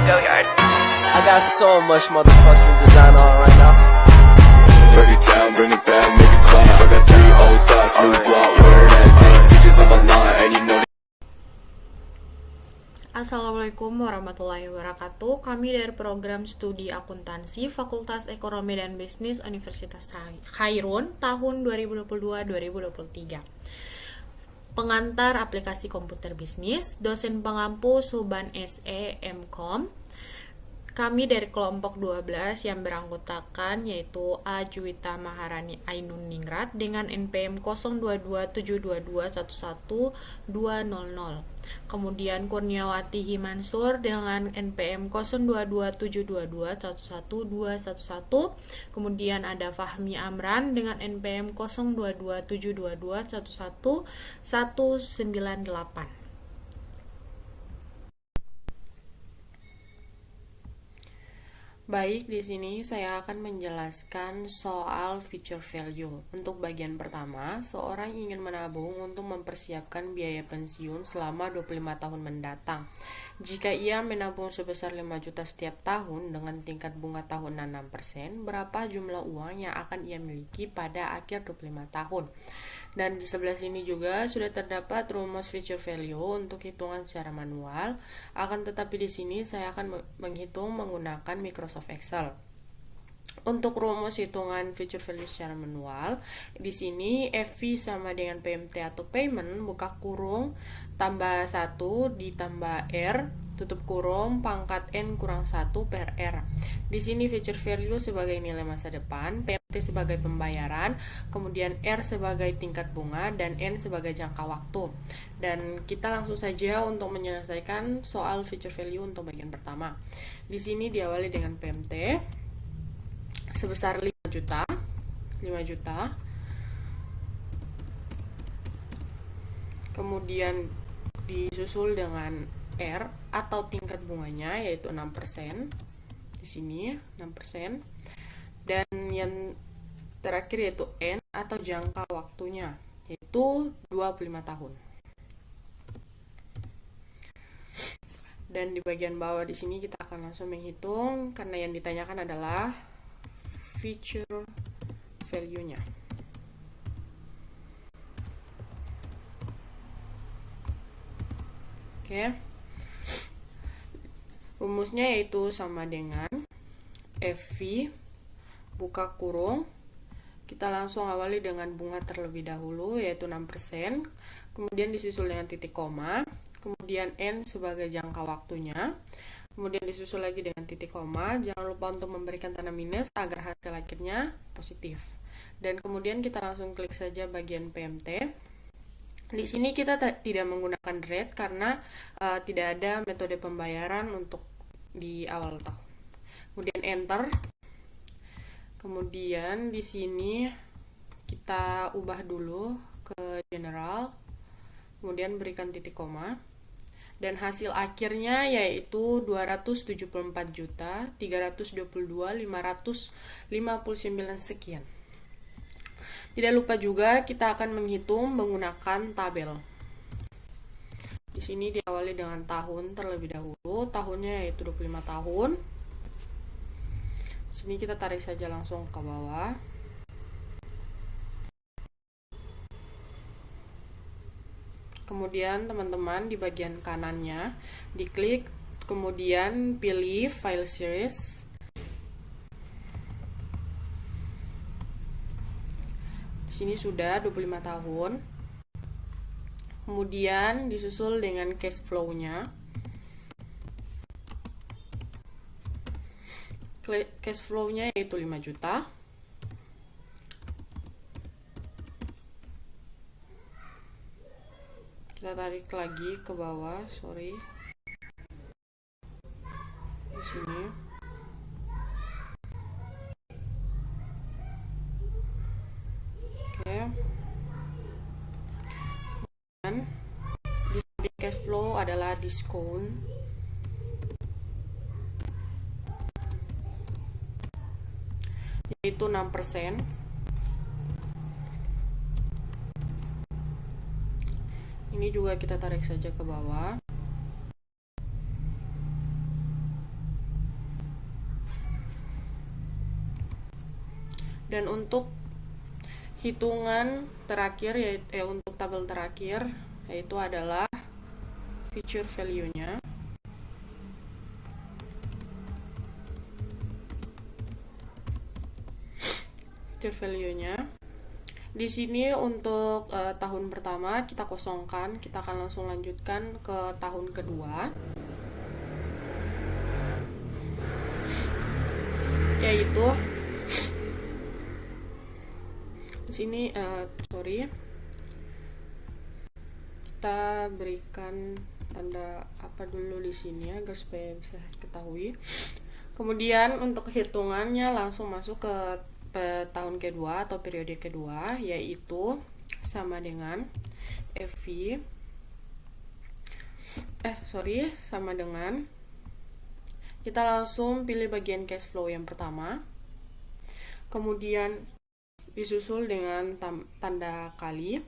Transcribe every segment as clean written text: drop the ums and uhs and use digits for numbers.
Go yard. I got so much motherfucking design on right now. Break it down, bring it back, make it clap. I got 3 old thoughts, new guap, where that thing. Bitches on my line, and you know. Assalamualaikum warahmatullahi wabarakatuh. Kami dari program studi akuntansi Fakultas Ekonomi dan Bisnis Universitas Khairun tahun 2022-2023. Pengantar aplikasi komputer bisnis, dosen pengampu Suban SE MKOM. Kami dari kelompok 12 yang beranggotakan yaitu A. Juwita Maharani Ainun Ningrat dengan NPM 0272211200. Kemudian Kurniawati Himansur dengan NPM 022722111211. Kemudian ada Fahmi Amran dengan NPM 022722111198. Baik, di sini saya akan menjelaskan soal future value. Untuk bagian pertama, seorang ingin menabung untuk mempersiapkan biaya pensiun selama 25 tahun mendatang. Jika ia menabung sebesar 5 juta setiap tahun dengan tingkat bunga tahunan 6%, berapa jumlah uang yang akan ia miliki pada akhir 25 tahun? Dan di sebelah sini juga sudah terdapat rumus future value untuk hitungan secara manual. Akan tetapi di sini saya akan menghitung menggunakan Microsoft Excel. Untuk rumus hitungan future value secara manual, di sini FV sama dengan PMT atau payment buka kurung tambah 1 ditambah R tutup kurung pangkat N kurang 1 per R. Di sini future value sebagai nilai masa depan, PMT sebagai pembayaran, kemudian R sebagai tingkat bunga, dan N sebagai jangka waktu. Dan kita langsung saja untuk menyelesaikan soal future value untuk bagian pertama. Di sini diawali dengan PMT sebesar 5 juta. Kemudian disusul dengan R atau tingkat bunganya yaitu 6%. Di sini 6%. Dan yang terakhir yaitu N atau jangka waktunya yaitu 25 tahun. Dan di bagian bawah di sini kita akan langsung menghitung karena yang ditanyakan adalah future value-nya. Oke. Rumusnya yaitu sama dengan FV buka kurung. Kita langsung awali dengan bunga terlebih dahulu yaitu 6%, kemudian disusul dengan titik koma, kemudian N sebagai jangka waktunya, kemudian disusul lagi dengan titik koma. Jangan lupa untuk memberikan tanda minus agar hasil akhirnya positif. Dan kemudian kita langsung klik saja bagian PMT. Di sini kita tidak menggunakan rate karena tidak ada metode pembayaran untuk di awal tahun. Kemudian enter. Kemudian di sini kita ubah dulu ke general. Kemudian berikan titik koma. Dan hasil akhirnya yaitu 274.322.559 sekian. Tidak lupa juga kita akan menghitung menggunakan tabel. Di sini diawali dengan tahun terlebih dahulu. Tahunnya yaitu 25 tahun. Di sini kita tarik saja langsung ke bawah. Kemudian teman-teman di bagian kanannya diklik, kemudian pilih file series. Di sini sudah 25 tahun. Kemudian disusul dengan cash flow-nya. Cash flow-nya yaitu 5 juta. Kita tarik lagi ke bawah, di sini. Oke. Dan di samping cash flow adalah diskon. Yaitu 6%. Ini juga kita tarik saja ke bawah. Dan untuk hitungan terakhir yaitu untuk tabel terakhir yaitu adalah future value-nya. Future value-nya. Di sini untuk tahun pertama kita kosongkan, kita akan langsung lanjutkan ke tahun kedua. Yaitu di sini kita berikan tanda apa dulu di sini agar supaya bisa ketahui. Kemudian untuk hitungannya langsung masuk ke tahun kedua atau periode kedua, yaitu sama dengan FV sama dengan kita langsung pilih bagian cash flow yang pertama, kemudian disusul dengan tanda kali,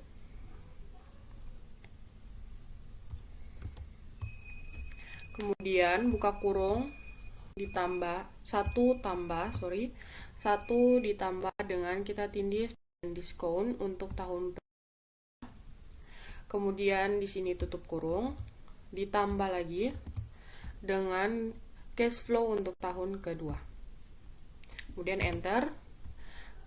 kemudian buka kurung ditambah 1 ditambah dengan kita tindih diskon untuk tahun pertama. Kemudian di sini tutup kurung, ditambah lagi dengan cash flow untuk tahun kedua. Kemudian enter.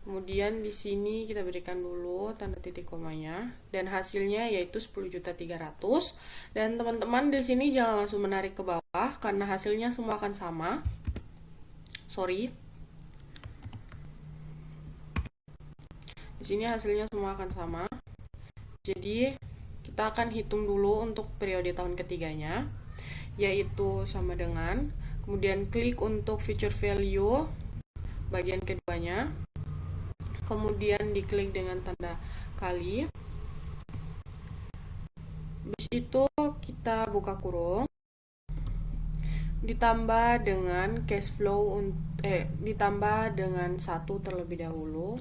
Kemudian di sini kita berikan dulu tanda titik komanya dan hasilnya yaitu 10.300.000. Dan teman-teman di sini jangan langsung menarik ke bawah karena hasilnya semua akan sama. Di sini hasilnya semua akan sama. Jadi kita akan hitung dulu untuk periode tahun ketiganya, yaitu sama dengan, kemudian klik untuk future value bagian keduanya, kemudian diklik dengan tanda kali. Habis itu kita buka kurung, ditambah dengan cash flow ditambah dengan 1 terlebih dahulu,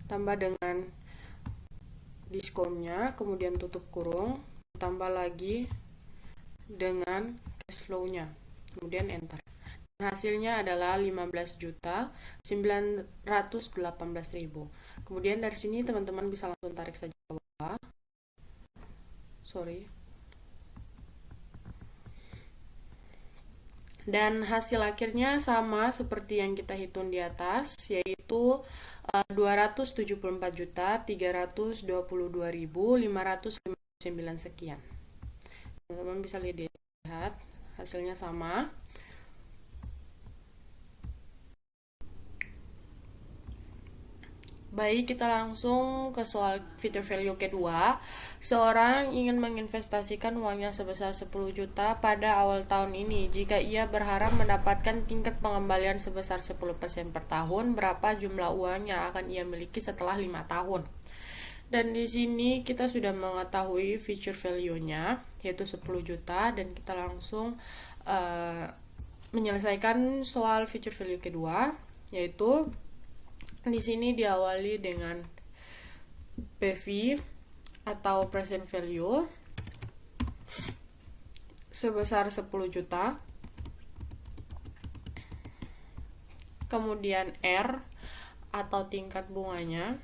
tambah dengan diskonnya, kemudian tutup kurung, tambah lagi dengan cash flow-nya, kemudian enter. Dan hasilnya adalah 15.918.000. Kemudian dari sini teman-teman bisa langsung tarik saja ke bawah. Dan hasil akhirnya sama seperti yang kita hitung di atas, yaitu 274.322.559 sekian. Teman-teman bisa lihat hasilnya sama. Baik, kita langsung ke soal future value kedua. Seorang ingin menginvestasikan uangnya sebesar 10 juta pada awal tahun ini. Jika ia berharap mendapatkan tingkat pengembalian sebesar 10% per tahun, berapa jumlah uang yang akan ia miliki setelah 5 tahun? Dan di sini kita sudah mengetahui future value-nya, yaitu 10 juta, dan kita langsung menyelesaikan soal future value kedua, yaitu di sini diawali dengan PV atau present value sebesar 10 juta. Kemudian R atau tingkat bunganya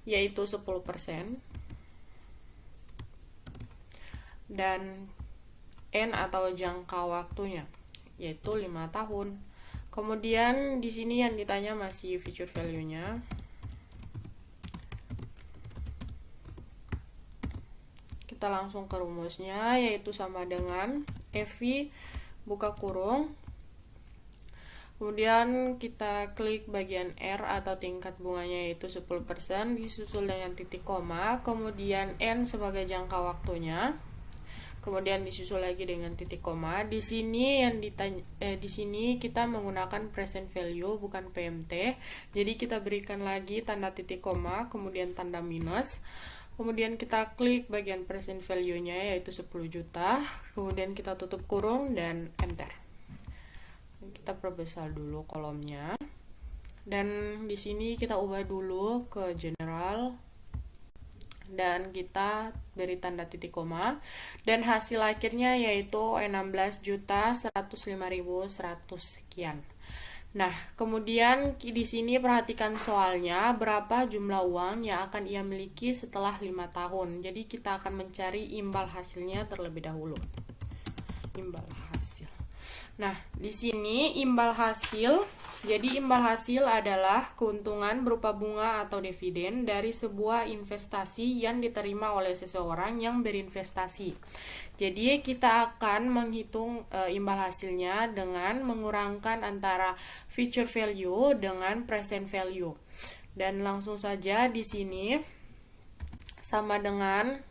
yaitu 10%. Dan N atau jangka waktunya yaitu 5 tahun. Kemudian di sini yang ditanya masih future value-nya. Kita langsung ke rumusnya, yaitu sama dengan FV buka kurung. Kemudian kita klik bagian R atau tingkat bunganya yaitu 10%, disusul dengan titik koma, kemudian N sebagai jangka waktunya. Kemudian disusul lagi dengan titik koma. Di sini yang di sini kita menggunakan present value bukan PMT. Jadi kita berikan lagi tanda titik koma, kemudian tanda minus. Kemudian kita klik bagian present value-nya yaitu 10 juta. Kemudian kita tutup kurung dan enter. Kita perbesar dulu kolomnya. Dan di sini kita ubah dulu ke general. Dan kita beri tanda titik koma, dan hasil akhirnya yaitu 16.105.100 sekian. Nah, kemudian di sini perhatikan soalnya berapa jumlah uang yang akan ia miliki setelah 5 tahun. Jadi kita akan mencari imbal hasilnya terlebih dahulu. Imbal hasil. Nah, di sini imbal hasil. Jadi imbal hasil adalah keuntungan berupa bunga atau dividen dari sebuah investasi yang diterima oleh seseorang yang berinvestasi. Jadi kita akan menghitung imbal hasilnya dengan mengurangkan antara future value dengan present value. Dan langsung saja di sini sama dengan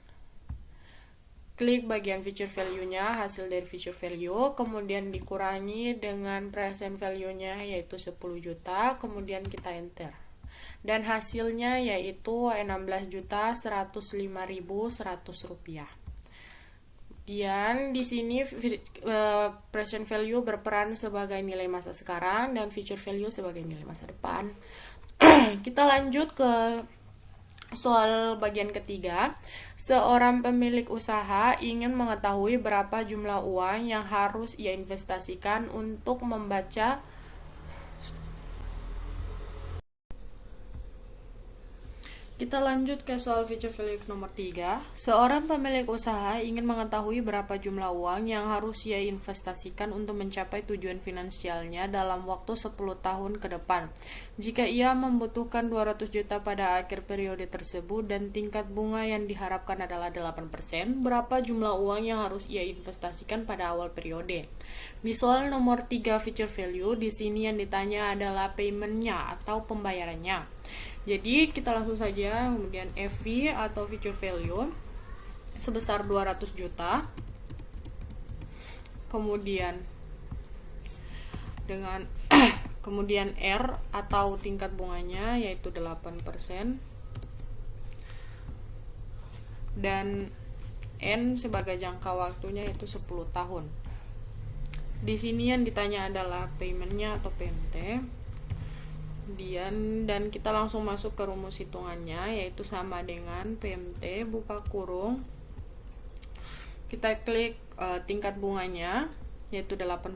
klik bagian future value-nya, hasil dari future value, kemudian dikurangi dengan present value-nya yaitu 10 juta, kemudian kita enter. Dan hasilnya yaitu 16.105.100 rupiah. Dan di sini present value berperan sebagai nilai masa sekarang dan future value sebagai nilai masa depan. Kita lanjut ke soal bagian ketiga. Seorang pemilik usaha ingin mengetahui berapa jumlah uang yang harus ia investasikan untuk membaca Kita lanjut ke soal future value nomor 3. Seorang pemilik usaha ingin mengetahui berapa jumlah uang yang harus ia investasikan untuk mencapai tujuan finansialnya dalam waktu 10 tahun ke depan. Jika ia membutuhkan 200 juta pada akhir periode tersebut dan tingkat bunga yang diharapkan adalah 8%, berapa jumlah uang yang harus ia investasikan pada awal periode? Di soal nomor 3 future value, di sini yang ditanya adalah payment-nya atau pembayarannya. Jadi kita langsung saja, kemudian FV atau future value sebesar 200 juta. Kemudian dengan kemudian R atau tingkat bunganya yaitu 8%. Dan N sebagai jangka waktunya yaitu 10 tahun. Di sini yang ditanya adalah payment-nya atau PMT. Dan kita langsung masuk ke rumus hitungannya yaitu sama dengan PMT buka kurung, kita klik tingkat bunganya yaitu 8%.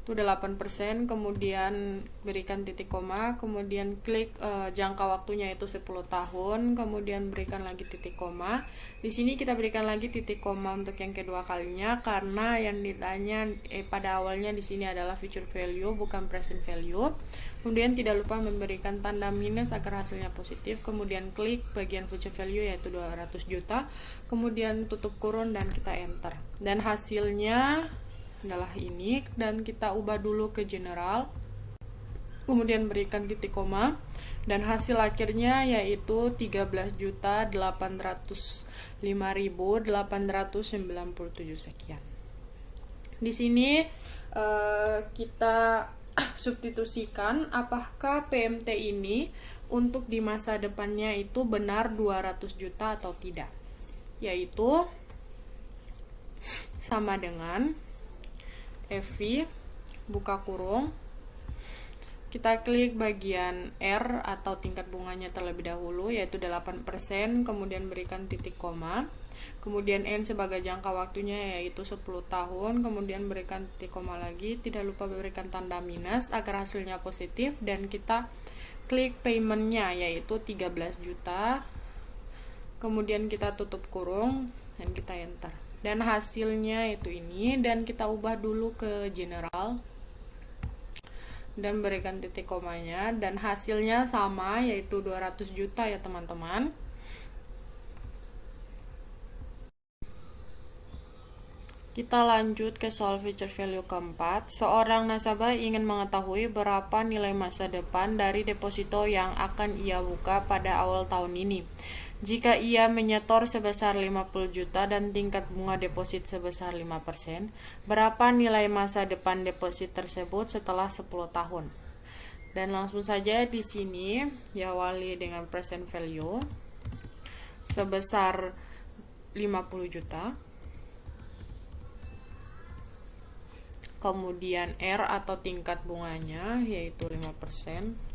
Itu 8%, kemudian berikan titik koma, kemudian klik jangka waktunya itu 10 tahun, kemudian berikan lagi titik koma. Di sini kita berikan lagi titik koma untuk yang kedua kalinya karena yang ditanya pada awalnya di sini adalah future value bukan present value. Kemudian tidak lupa memberikan tanda minus agar hasilnya positif, kemudian klik bagian future value yaitu 200 juta, kemudian tutup kurung dan kita enter. Dan hasilnya adalah ini, dan kita ubah dulu ke general, kemudian berikan titik koma, dan hasil akhirnya yaitu 13.805.897 sekian. Di sini kita substitusikan apakah PMT ini untuk di masa depannya itu benar 200 juta atau tidak, yaitu sama dengan FV buka kurung, kita klik bagian R atau tingkat bunganya terlebih dahulu yaitu 8%, kemudian berikan titik koma, kemudian N sebagai jangka waktunya yaitu 10 tahun, kemudian berikan titik koma lagi, tidak lupa berikan tanda minus agar hasilnya positif, dan kita klik payment-nya yaitu 13 juta, kemudian kita tutup kurung dan kita enter. Dan hasilnya itu ini, dan kita ubah dulu ke general dan berikan titik komanya, dan hasilnya sama yaitu 200 juta ya teman-teman. Kita lanjut ke soal future value keempat. Seorang nasabah ingin mengetahui berapa nilai masa depan dari deposito yang akan ia buka pada awal tahun ini. Jika ia menyetor sebesar 50 juta dan tingkat bunga deposit sebesar 5%, berapa nilai masa depan deposit tersebut setelah 10 tahun? Dan langsung saja di sini diawali dengan present value sebesar 50 juta. Kemudian R atau tingkat bunganya yaitu 5%.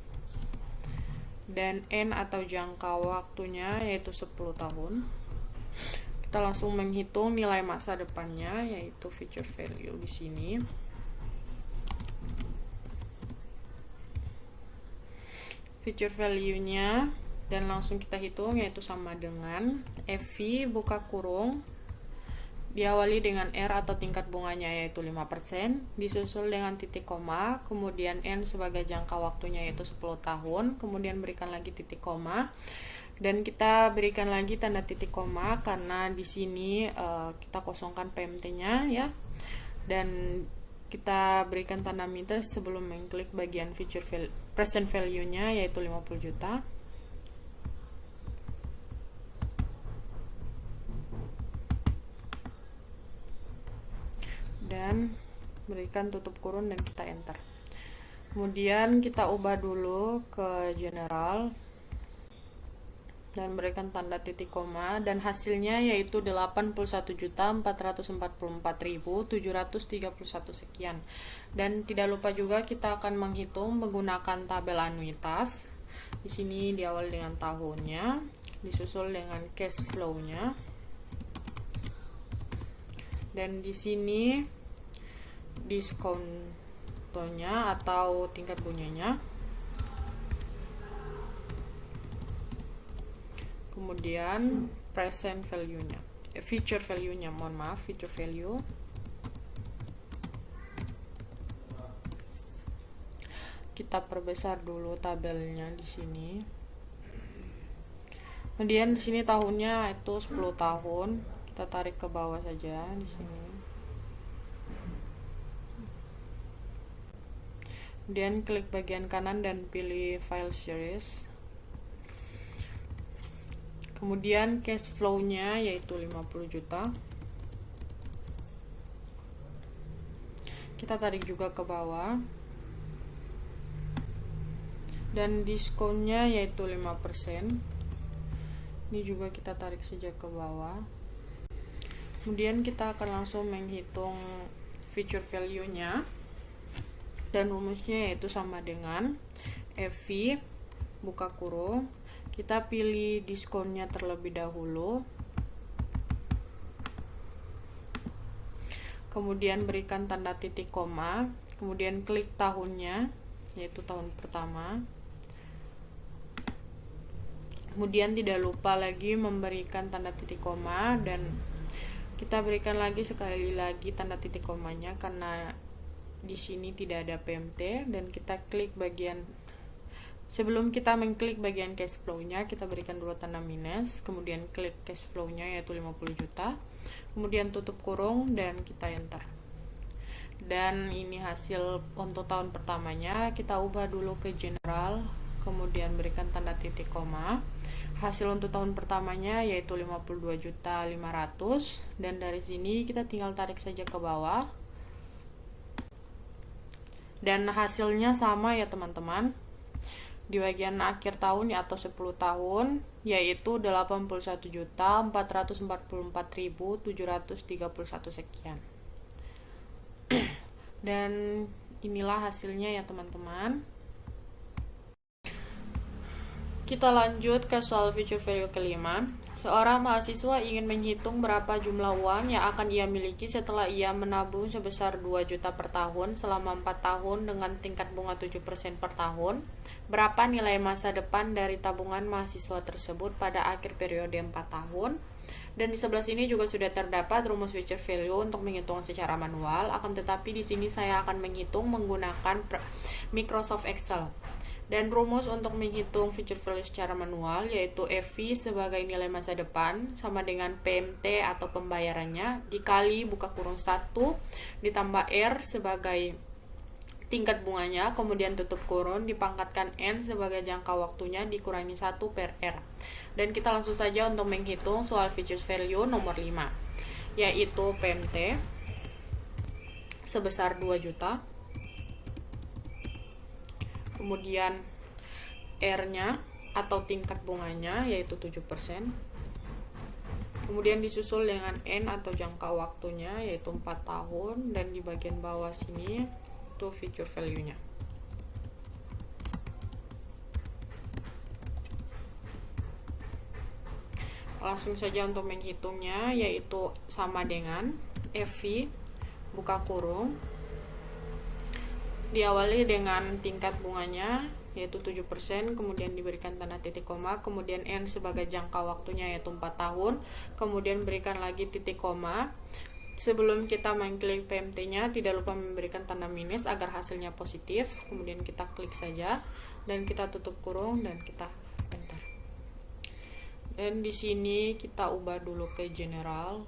Dan N atau jangka waktunya yaitu 10 tahun. kita langsung menghitung nilai masa depannya, yaitu future value di sini. Future value-nya dan langsung kita hitung, yaitu sama dengan FV buka kurung diawali dengan R atau tingkat bunganya yaitu 5%, disusul dengan titik koma, kemudian N sebagai jangka waktunya yaitu 10 tahun, kemudian berikan lagi titik koma, dan kita berikan lagi tanda titik koma karena di sini kita kosongkan PMT-nya ya, dan kita berikan tanda minus sebelum mengklik bagian present value-nya yaitu 50 juta. Dan berikan tutup kurung dan kita enter. Kemudian kita ubah dulu ke general dan berikan tanda titik koma, dan hasilnya yaitu 81.444.731 sekian. Dan tidak lupa juga kita akan menghitung menggunakan tabel anuitas. Di sini diawali dengan tahunnya, disusul dengan cash flow-nya. Dan di sini diskontonya atau tingkat bunganya. Kemudian present value-nya, future value-nya, future value. Kita perbesar dulu tabelnya di sini. Kemudian di sini tahunnya itu 10 tahun. Kita tarik ke bawah saja di sini. Kemudian klik bagian kanan dan pilih file series. Kemudian cash flow-nya yaitu 50 juta. Kita tarik juga ke bawah. Dan diskonnya yaitu 5%. Ini juga kita tarik saja ke bawah. Kemudian kita akan langsung menghitung future value-nya. Dan rumusnya yaitu sama dengan FV buka kurung, kita pilih diskonnya terlebih dahulu, kemudian berikan tanda titik koma, kemudian klik tahunnya yaitu tahun pertama, kemudian tidak lupa lagi memberikan tanda titik koma, dan kita berikan lagi sekali lagi tanda titik komanya karena di sini tidak ada PMT, dan kita klik bagian, sebelum kita mengklik bagian cash flow-nya, kita berikan dulu tanda minus, kemudian klik cash flow-nya yaitu 50 juta, kemudian tutup kurung dan kita enter. Dan ini hasil untuk tahun pertamanya. Kita ubah dulu ke general, kemudian berikan tanda titik koma. Hasil untuk tahun pertamanya yaitu 52.500.000, dan dari sini kita tinggal tarik saja ke bawah. Dan hasilnya sama ya teman-teman. Di bagian akhir tahun atau 10 tahun yaitu 81.444.731 sekian. Dan inilah hasilnya ya teman-teman. Kita lanjut ke soal future value kelima. Seorang mahasiswa ingin menghitung berapa jumlah uang yang akan ia miliki setelah ia menabung sebesar 2 juta per tahun selama 4 tahun dengan tingkat bunga 7% per tahun. Berapa nilai masa depan dari tabungan mahasiswa tersebut pada akhir periode 4 tahun? Dan di sebelah sini juga sudah terdapat rumus future value untuk menghitung secara manual. Akan tetapi di sini saya akan menghitung menggunakan Microsoft Excel. Dan rumus untuk menghitung future value secara manual yaitu FV sebagai nilai masa depan sama dengan PMT atau pembayarannya dikali buka kurung 1 ditambah R sebagai tingkat bunganya, kemudian tutup kurung dipangkatkan N sebagai jangka waktunya dikurangi 1 per R. Dan kita langsung saja untuk menghitung soal future value nomor 5 yaitu PMT sebesar 2 juta. Kemudian R-nya atau tingkat bunganya yaitu 7%. Kemudian disusul dengan N atau jangka waktunya yaitu 4 tahun, dan di bagian bawah sini itu future value-nya. langsung saja untuk menghitungnya, yaitu sama dengan FV buka kurung, diawali dengan tingkat bunganya yaitu 7%, kemudian diberikan tanda titik koma, kemudian N sebagai jangka waktunya yaitu 4 tahun, kemudian berikan lagi titik koma. Sebelum kita mengklik PMT-nya, tidak lupa memberikan tanda minus agar hasilnya positif. Kemudian kita klik saja dan kita tutup kurung dan kita enter. Dan di sini kita ubah dulu ke general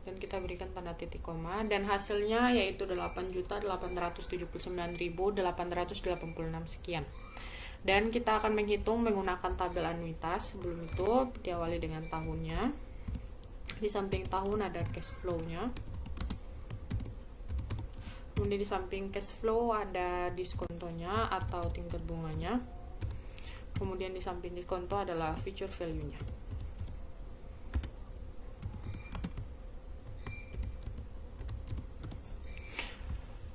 dan kita berikan tanda titik koma, dan hasilnya yaitu 8.879.886 sekian. Dan kita akan menghitung menggunakan tabel anuitas. Sebelum itu diawali dengan tahunnya. Di samping tahun ada cash flow-nya. Kemudian di samping cash flow ada diskontonya atau tingkat bunganya. Kemudian di samping diskonto adalah future value-nya.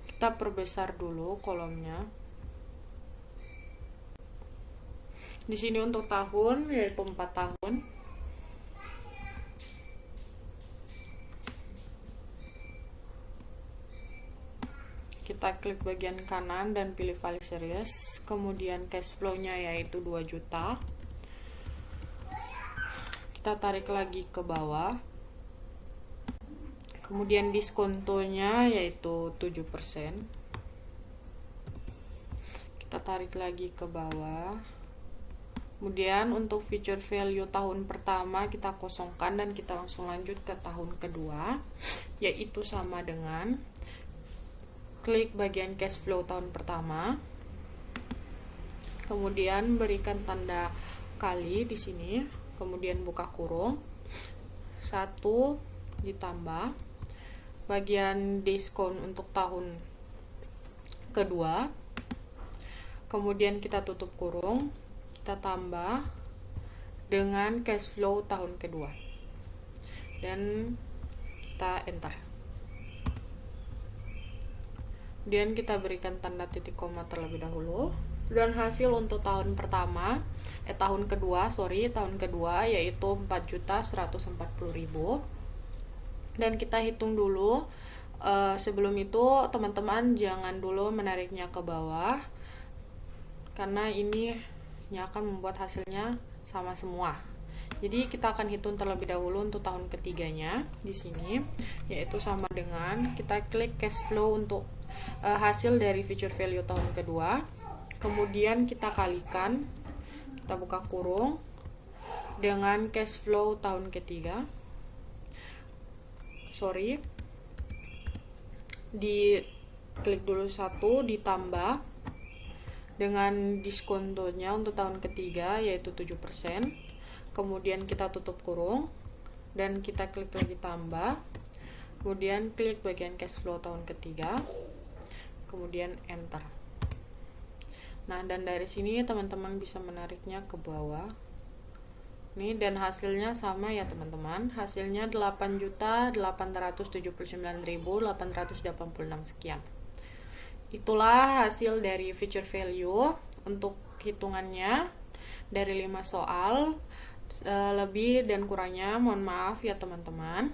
Kita perbesar dulu kolomnya. Di sini untuk tahun yaitu 4 tahun. Kita klik bagian kanan dan pilih file series. Kemudian cash flow-nya yaitu 2 juta. Kita tarik lagi ke bawah. Kemudian diskontonya yaitu 7%. Kita tarik lagi ke bawah. Kemudian untuk future value tahun pertama kita kosongkan dan kita langsung lanjut ke tahun kedua, yaitu sama dengan klik bagian cash flow tahun pertama. Kemudian berikan tanda kali di sini, kemudian buka kurung. 1 ditambah bagian diskon untuk tahun kedua, kemudian kita tutup kurung, kita tambah dengan cash flow tahun kedua dan kita enter. Kemudian kita berikan tanda titik koma terlebih dahulu, dan hasil untuk tahun kedua yaitu 4.140.000. Dan kita hitung dulu. Sebelum itu teman-teman jangan dulu menariknya ke bawah, karena ini akan membuat hasilnya sama semua. Jadi kita akan hitung terlebih dahulu untuk tahun ketiganya di sini, yaitu sama dengan kita klik cash flow untuk hasil dari future value tahun kedua, kemudian kita kalikan, kita buka kurung dengan cash flow tahun ketiga. Di klik dulu 1 ditambah dengan diskontonya untuk tahun ketiga yaitu 7%. Kemudian kita tutup kurung dan kita klik lagi tambah. Kemudian klik bagian cash flow tahun ketiga. Kemudian enter. Nah, dan dari sini teman-teman bisa menariknya ke bawah. Nih, dan hasilnya sama ya teman-teman. Hasilnya 8.879.886 sekian. Itulah hasil dari future value untuk hitungannya dari 5 soal. Lebih dan kurangnya mohon maaf ya teman-teman.